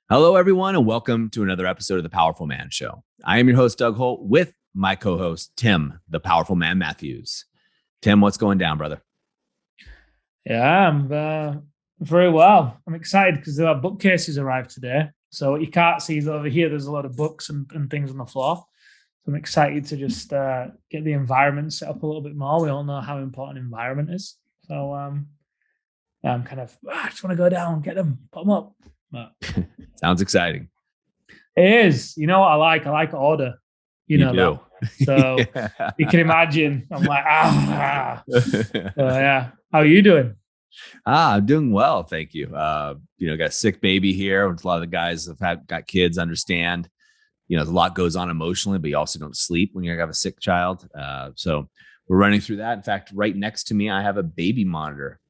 Hello, everyone, and welcome to another episode of The Powerful Man Show. I am your host, Doug Holt, with my co-host, Tim, the Powerful Man Matthews. Tim, what's going down, brother? Yeah, I'm very well. I'm excited because our bookcases arrived today. So what you can't see is over here, there's a lot of books and things on the floor. So I'm excited to just get the environment set up a little bit more. We all know how important environment is. So yeah, I'm kind of, I just want to go down, get them, put them up. But Sounds exciting. it is. You know what I like? I like order. You You know do. that. So you can imagine. I'm like, So yeah. How are you doing? I'm doing well, thank you. Got a sick baby here, which a lot of the guys have got kids understand. A lot goes on emotionally, but you also don't sleep when you have a sick child. So we're running through that. In fact, right next to me, I have a baby monitor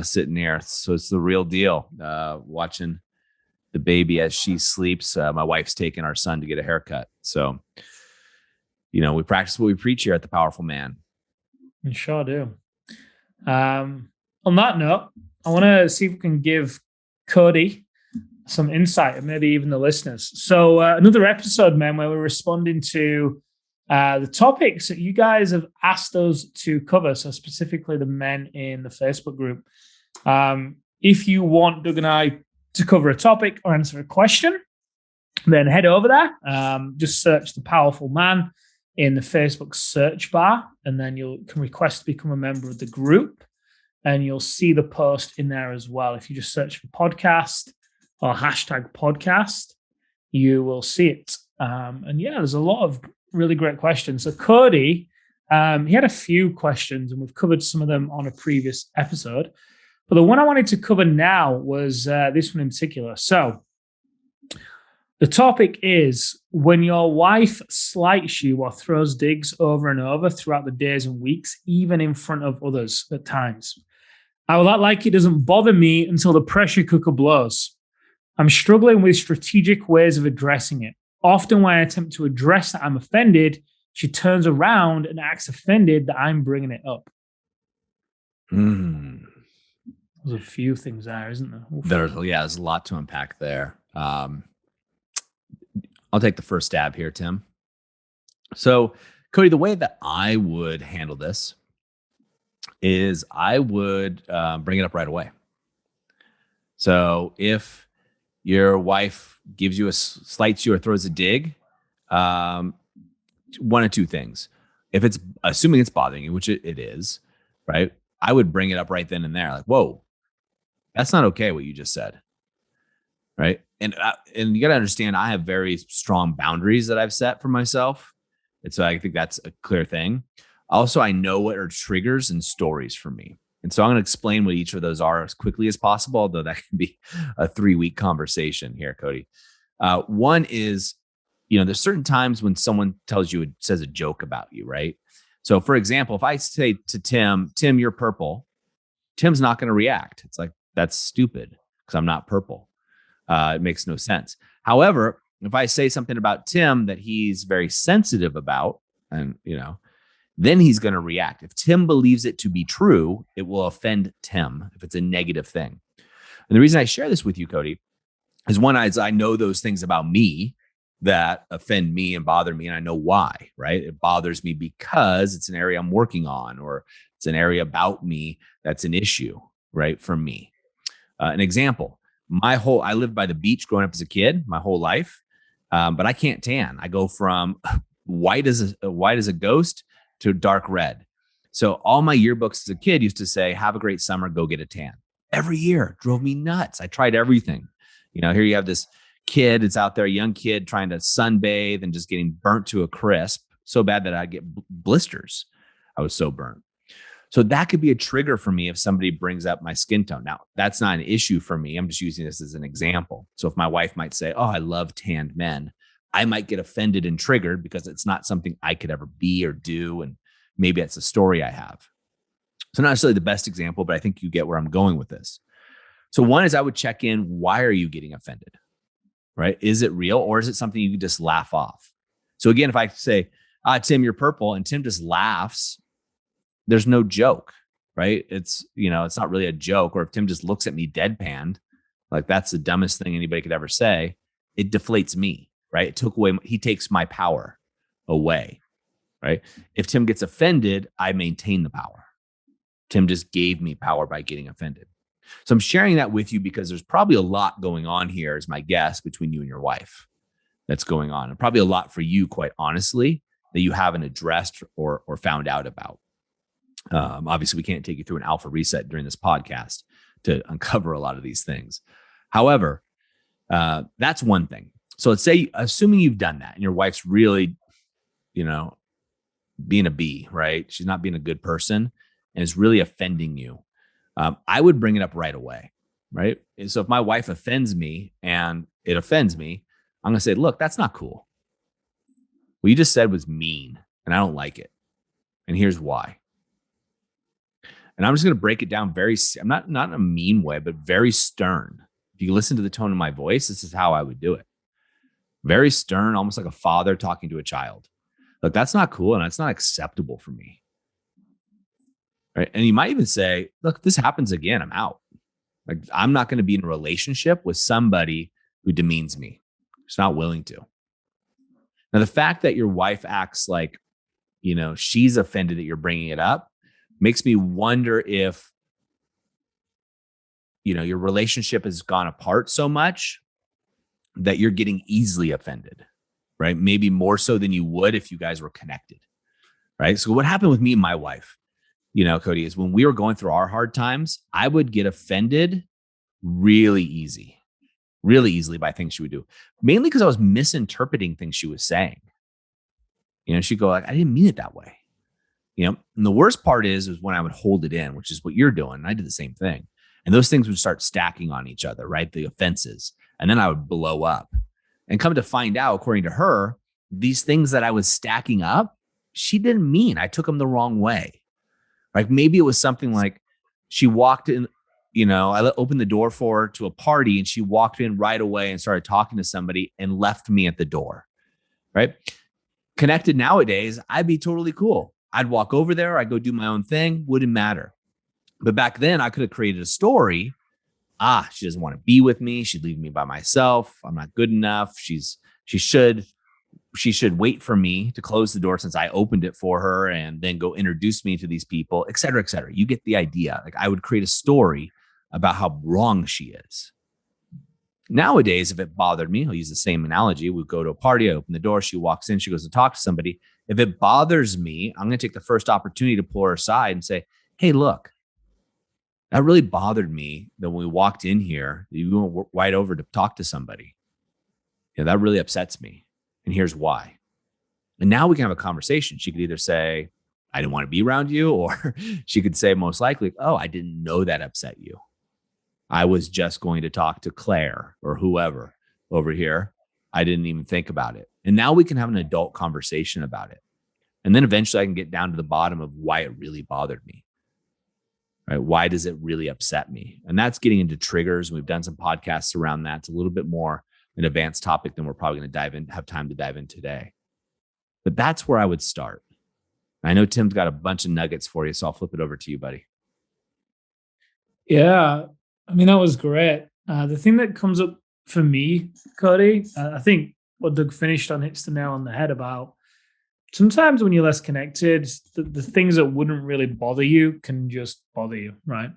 sitting there. So it's the real deal. Watching the baby as she sleeps. My wife's taking our son to get a haircut. So, we practice what we preach here at The Powerful Man. You sure do. On that note, I want to see if we can give Cody some insight and maybe even the listeners. So another episode, man, where we're responding to the topics that you guys have asked us to cover. So specifically the men in the Facebook group. If you want Doug and I to cover a topic or answer a question, then head over there. Just search The Powerful Man in the Facebook search bar, and then you can request to become a member of the group, and you'll see the post in there as well. If you just search for podcast or hashtag podcast, you will see it. And yeah, there's a lot of really great questions. So Cody, he had a few questions, and we've covered some of them on a previous episode. But the one I wanted to cover now was this one in particular. So the topic is when your wife slights you or throws digs over and over throughout the days and weeks, even in front of others at times. I will act like it doesn't bother me until the pressure cooker blows. I'm struggling with strategic ways of addressing it. Often when I attempt to address that I'm offended, she turns around and acts offended that I'm bringing it up. There's a few things there, isn't there? There's a lot to unpack there. I'll take the first stab here, Tim. So, Cody, the way that I would handle this is I would bring it up right away. So if your wife gives you slights you or throws a dig, one of two things. If it's assuming it's bothering you, which it is, right? I would bring it up right then and there. Like, whoa, that's not okay what you just said. Right. And you got to understand, I have very strong boundaries that I've set for myself. And so I think that's a clear thing. Also, I know what are triggers and stories for me. And so I'm going to explain what each of those are as quickly as possible, although that can be a 3-week conversation here, Cody. One is, there's certain times when someone says a joke about you, right? So for example, if I say to Tim, you're purple, Tim's not going to react. It's like, that's stupid because I'm not purple. It makes no sense. However, if I say something about Tim that he's very sensitive about, and then he's going to react. If Tim believes it to be true, it will offend Tim if it's a negative thing. And the reason I share this with you, Cody, is one, I know those things about me that offend me and bother me, and I know why, right? It bothers me because it's an area I'm working on, or it's an area about me that's an issue, right, for me. An example. I lived by the beach growing up as a kid my whole life, but I can't tan. I go from white as a ghost to dark red. So all my yearbooks as a kid used to say, have a great summer, go get a tan. Every year. Drove me nuts. I tried everything. Here you have this kid, it's out there, a young kid trying to sunbathe and just getting burnt to a crisp so bad that I get blisters. I was so burnt. So that could be a trigger for me if somebody brings up my skin tone. Now, that's not an issue for me. I'm just using this as an example. So if my wife might say, oh, I love tanned men, I might get offended and triggered because it's not something I could ever be or do. And maybe that's a story I have. So not necessarily the best example, but I think you get where I'm going with this. So one is I would check in, why are you getting offended? Right? Is it real, or is it something you can just laugh off? So again, if I say, Tim, you're purple, and Tim just laughs, there's no joke, right? It's not really a joke. Or if Tim just looks at me deadpanned, Like, that's the dumbest thing anybody could ever say. It deflates me, right? He takes my power away, right? If Tim gets offended, I maintain the power. Tim just gave me power by getting offended. So I'm sharing that with you because there's probably a lot going on here, as my guess, between you and your wife that's going on. And probably a lot for you, quite honestly, that you haven't addressed or found out about. Obviously, we can't take you through an alpha reset during this podcast to uncover a lot of these things. However, that's one thing. So let's say, assuming you've done that and your wife's really, being a B, right? She's not being a good person and is really offending you. I would bring it up right away, right? And so if my wife offends me and it offends me, I'm going to say, look, that's not cool. What you just said was mean and I don't like it. And here's why. And I'm just going to break it down I'm not in a mean way, but very stern. If you listen to the tone of my voice, this is how I would do it. Very stern, almost like a father talking to a child. Look, that's not cool and that's not acceptable for me. Right? And you might even say, look, if this happens again, I'm out. Like, I'm not going to be in a relationship with somebody who demeans me. She's not willing to. Now, the fact that your wife acts like, she's offended that you're bringing it up makes me wonder if, your relationship has gone apart so much that you're getting easily offended, right? Maybe more so than you would if you guys were connected, right? So what happened with me and my wife, Cody, is when we were going through our hard times, I would get offended really easily by things she would do, mainly because I was misinterpreting things she was saying. She'd go like, I didn't mean it that way. And the worst part is when I would hold it in, which is what you're doing. And I did the same thing. And those things would start stacking on each other, right? The offenses. And then I would blow up and come to find out, according to her, these things that I was stacking up, she didn't mean. I took them the wrong way. Like, maybe it was something like she walked in, I opened the door for her to a party and she walked in right away and started talking to somebody and left me at the door, right? Connected nowadays, I'd be totally cool. I'd walk over there. I'd go do my own thing. Wouldn't matter. But back then I could have created a story. She doesn't want to be with me. She'd leave me by myself. I'm not good enough. She should wait for me to close the door since I opened it for her and then go introduce me to these people, et cetera, et cetera. You get the idea. Like, I would create a story about how wrong she is. Nowadays, if it bothered me, I'll use the same analogy. We go to a party, I open the door, she walks in, she goes to talk to somebody. If it bothers me, I'm going to take the first opportunity to pull her aside and say, hey, look, that really bothered me that when we walked in here, you went right over to talk to somebody. That really upsets me. And here's why. And now we can have a conversation. She could either say, I didn't want to be around you, or she could say, most likely, oh, I didn't know that upset you. I was just going to talk to Claire or whoever over here. I didn't even think about it. And now we can have an adult conversation about it. And then eventually I can get down to the bottom of why it really bothered me. Right? Why does it really upset me? And that's getting into triggers. We've done some podcasts around that. It's a little bit more an advanced topic than we're probably going to have time to dive in today. But that's where I would start. I know Tim's got a bunch of nuggets for you, so I'll flip it over to you, buddy. Yeah, I mean, that was great. The thing that comes up for me, Cody, I think what Doug finished on hits the nail on the head about sometimes when you're less connected, the things that wouldn't really bother you can just bother you, right?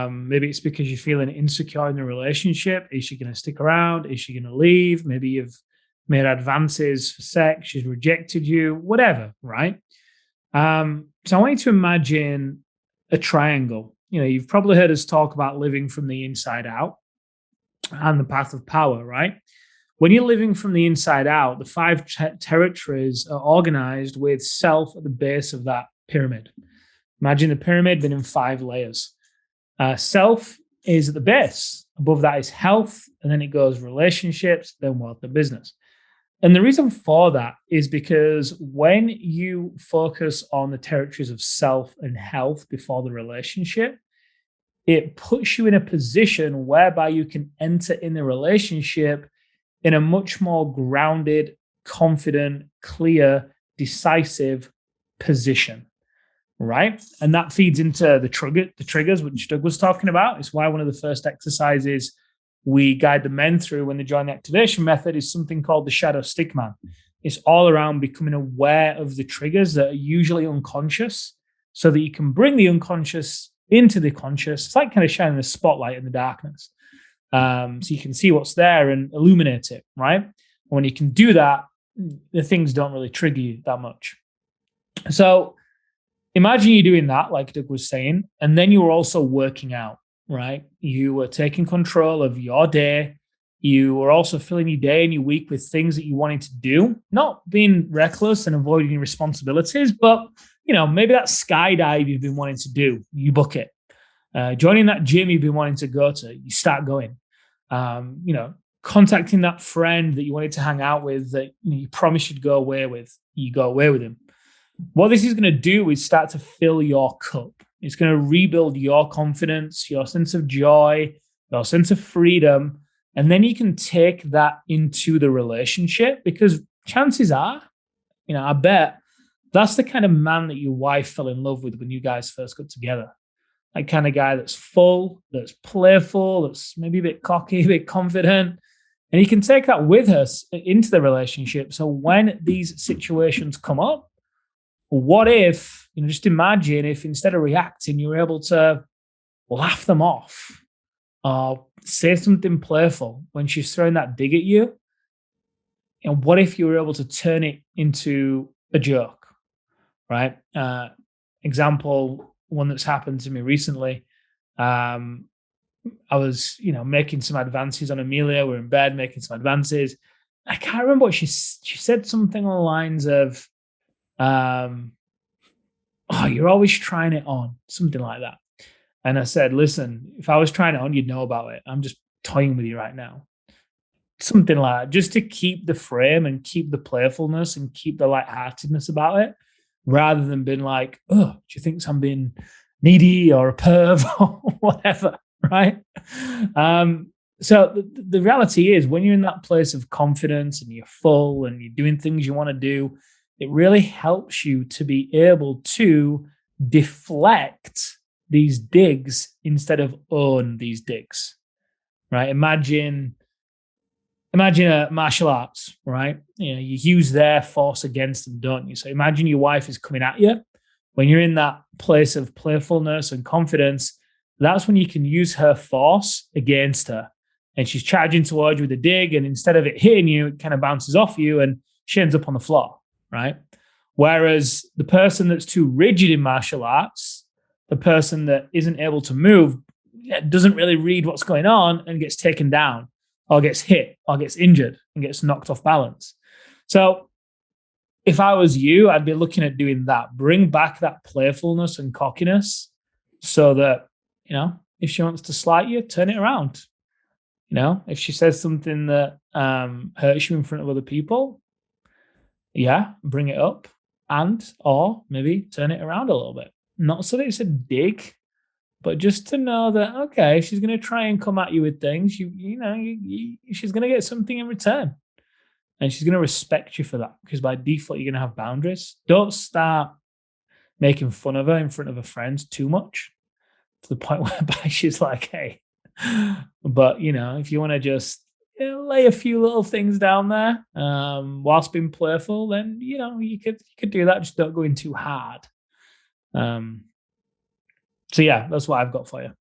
Maybe it's because you're feeling insecure in the relationship. Is she going to stick around? Is she going to leave? Maybe you've made advances for sex. She's rejected you, whatever, right? So I want you to imagine a triangle. You've probably heard us talk about living from the inside out and the path of power, right? When you're living from the inside out, the five territories are organized with self at the base of that pyramid. Imagine the pyramid being in 5 layers. Self is at the base. Above that is health, and then it goes relationships, then wealth and business. And the reason for that is because when you focus on the territories of self and health before the relationship, it puts you in a position whereby you can enter in the relationship in a much more grounded, confident, clear, decisive position. right? And that feeds into the triggers, which Doug was talking about. It's why one of the first exercises we guide the men through when they join the activation method is something called the shadow stick man. It's all around becoming aware of the triggers that are usually unconscious so that you can bring the unconscious into the conscious. It's like kind of shining a spotlight in the darkness. So you can see what's there and illuminate it, right? And when you can do that, the things don't really trigger you that much. So imagine you doing that, like Doug was saying, and then you were also working out, right? You were taking control of your day. You were also filling your day and your week with things that you wanted to do, not being reckless and avoiding your responsibilities, but maybe that skydive you've been wanting to do, you book it. Joining that gym you've been wanting to go to, you start going. Contacting that friend that you wanted to hang out with that you promised you'd go away with, you go away with him. What this is going to do is start to fill your cup. It's going to rebuild your confidence, your sense of joy, your sense of freedom. And then you can take that into the relationship because chances are, I bet that's the kind of man that your wife fell in love with when you guys first got together. That kind of guy that's full, that's playful, that's maybe a bit cocky, a bit confident. And you can take that with us into the relationship. So when these situations come up, what if, just imagine if instead of reacting, you were able to laugh them off or say something playful when she's throwing that dig at you. And what if you were able to turn it into a joke, right? Example, one that's happened to me recently. I was, making some advances on Amelia. We're in bed making some advances. I can't remember what she said. Something along the lines of, you're always trying it on, something like that. And I said, listen, if I was trying it on, you'd know about it. I'm just toying with you right now. Something like that, just to keep the frame and keep the playfulness and keep the lightheartedness about it, rather than being like, oh, do you think I'm being needy or a perv or whatever, right? So the reality is when you're in that place of confidence and you're full and you're doing things you want to do, it really helps you to be able to deflect these digs instead of own these digs, right? Imagine a martial arts, right? You use their force against them, don't you? So imagine your wife is coming at you. When you're in that place of playfulness and confidence, that's when you can use her force against her. And she's charging towards you with a dig, and instead of it hitting you, it kind of bounces off you and she ends up on the floor, right? Whereas the person that's too rigid in martial arts, the person that isn't able to move, doesn't really read what's going on and gets taken down or gets hit or gets injured and gets knocked off balance. So if I was you, I'd be looking at doing that. Bring back that playfulness and cockiness so that, if she wants to slight you, turn it around. If she says something that hurts you in front of other people, bring it up or maybe turn it around a little bit. Not so that it's a dig, but just to know that, okay, if she's going to try and come at you with things, she's going to get something in return. And she's going to respect you for that because by default, you're going to have boundaries. Don't start making fun of her in front of her friends too much to the point whereby she's like, hey. But, if you want to just lay a few little things down there whilst being playful, then, you could do that. Just don't go in too hard. So that's what I've got for you.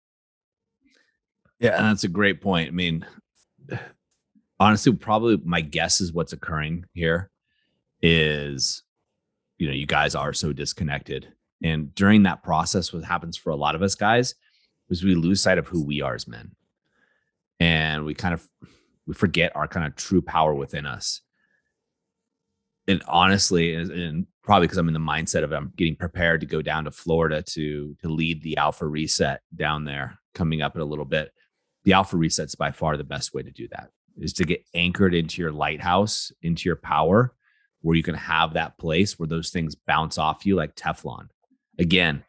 Yeah, and that's a great point. I mean, honestly, probably my guess is what's occurring here is, you guys are so disconnected. And during that process, what happens for a lot of us guys is we lose sight of who we are as men. And we forget our kind of true power within us. And honestly, and probably because I'm in the mindset of I'm getting prepared to go down to Florida to lead the Alpha Reset down there coming up in a little bit. The Alpha Reset's by far the best way to do that, is to get anchored into your lighthouse, into your power, where you can have that place where those things bounce off you like Teflon. Again,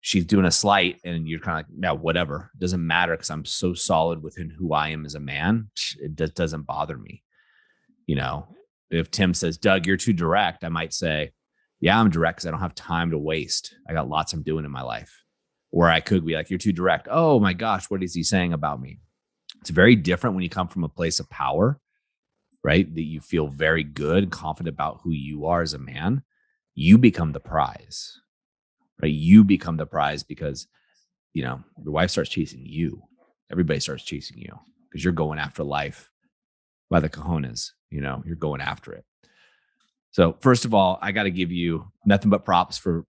she's doing a slight and you're kind of like, no, whatever. It doesn't matter because I'm so solid within who I am as a man. It doesn't bother me. If Tim says, Doug, you're too direct, I might say, Yeah, I'm direct because I don't have time to waste. I got lots I'm doing in my life. Or I could be like, you're too direct. Oh my gosh, what is he saying about me? It's very different when you come from a place of power, right? That you feel very good and confident about who you are as a man. You become the prize, right? You become the prize because, your wife starts chasing you. Everybody starts chasing you because you're going after life by the cojones, you're going after it. So first of all, I got to give you nothing but props for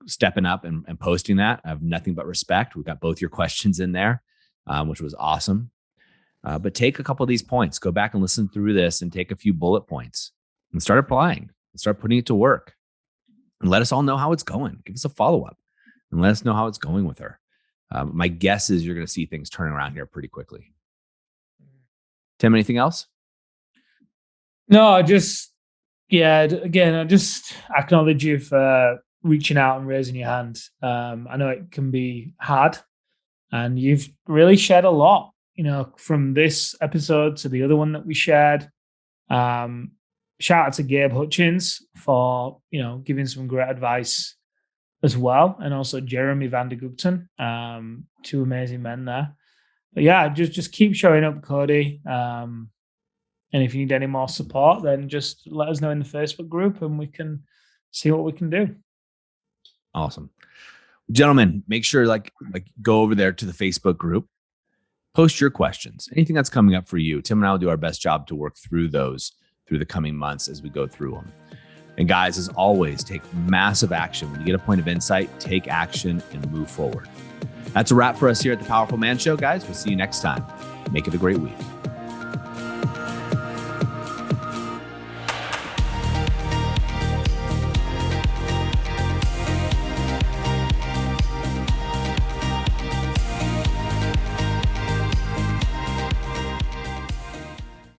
stepping up and posting that. I have nothing but respect. We got both your questions in there, which was awesome. But take a couple of these points, go back and listen through this and take a few bullet points and start applying and start putting it to work and let us all know how it's going. Give us a follow-up and let us know how it's going with her. My guess is you're going to see things turning around here pretty quickly. Tim, anything else? No, I just acknowledge you for reaching out and raising your hand. I know it can be hard, and you've really shared a lot, from this episode to the other one that we shared. Shout out to Gabe Hutchins for, giving some great advice as well. And also Jeremy Van de Gupten, two amazing men there. But yeah, just keep showing up, Cody. And if you need any more support, then just let us know in the Facebook group and we can see what we can do. Awesome. Gentlemen, make sure like go over there to the Facebook group, post your questions, anything that's coming up for you. Tim and I will do our best job to work through those through the coming months as we go through them. And guys, as always, take massive action. When you get a point of insight, take action and move forward. That's a wrap for us here at the Powerful Man Show, guys. We'll see you next time. Make it a great week.